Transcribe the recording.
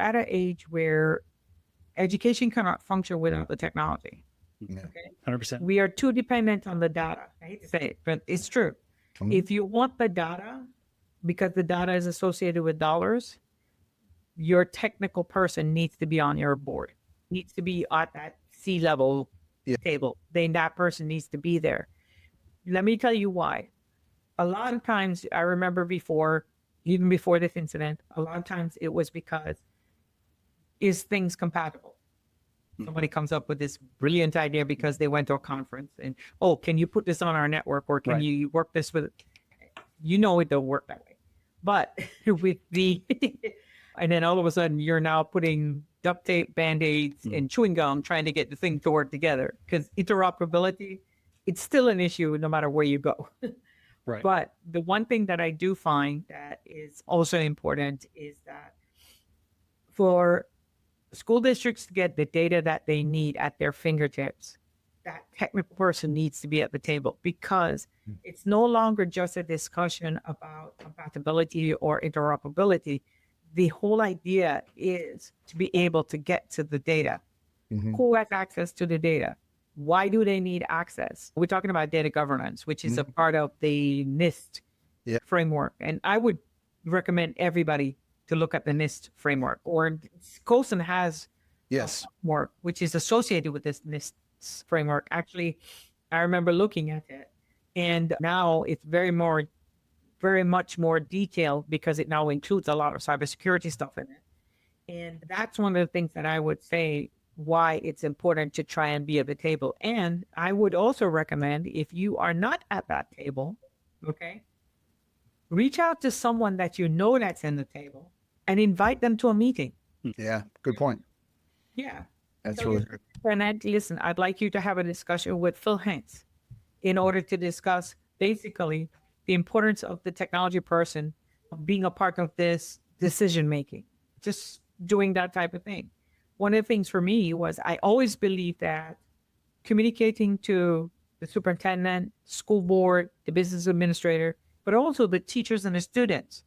at an age where education cannot function without the technology. Yeah. Okay. 100%. We are too dependent on the data. I hate to say it, but it's true. If you want the data, because the data is associated with dollars, your technical person needs to be on your board, needs to be at that C-level table. Then that person needs to be there. Let me tell you why. A lot of times, I remember before, even before this incident, a lot of times it was because, is things compatible? Somebody comes up with this brilliant idea because they went to a conference and, oh, can you put this on our network, or can you work this with, you know, it don't work that way. But with the, and then all of a sudden you're now putting duct tape, Band-Aids, and chewing gum trying to get the thing to work together, because interoperability, it's still an issue no matter where you go. Right. But the one thing that I do find that is also important is that for school districts to get the data that they need at their fingertips, that technical person needs to be at the table, because it's no longer just a discussion about compatibility or interoperability. The whole idea is to be able to get to the data. Who has access to the data? Why do they need access? We're talking about data governance, which is a part of the NIST framework. And I would recommend everybody to look at the NIST framework, or COSN has work, which is associated with this NIST framework. Actually, I remember looking at it, and now it's very much more detailed, because it now includes a lot of cybersecurity stuff in it. And that's one of the things that I would say why it's important to try and be at the table. And I would also recommend, if you are not at that table, okay, reach out to someone that you know that's in the table and invite them to a meeting. Yeah, good point. Yeah. That's So really good. And listen, I'd like you to have a discussion with Phil Hanks in order to discuss basically the importance of the technology person being a part of this decision making, just doing that type of thing. One of the things for me was, I always believed that communicating to the superintendent, school board, the business administrator, but also the teachers and the students,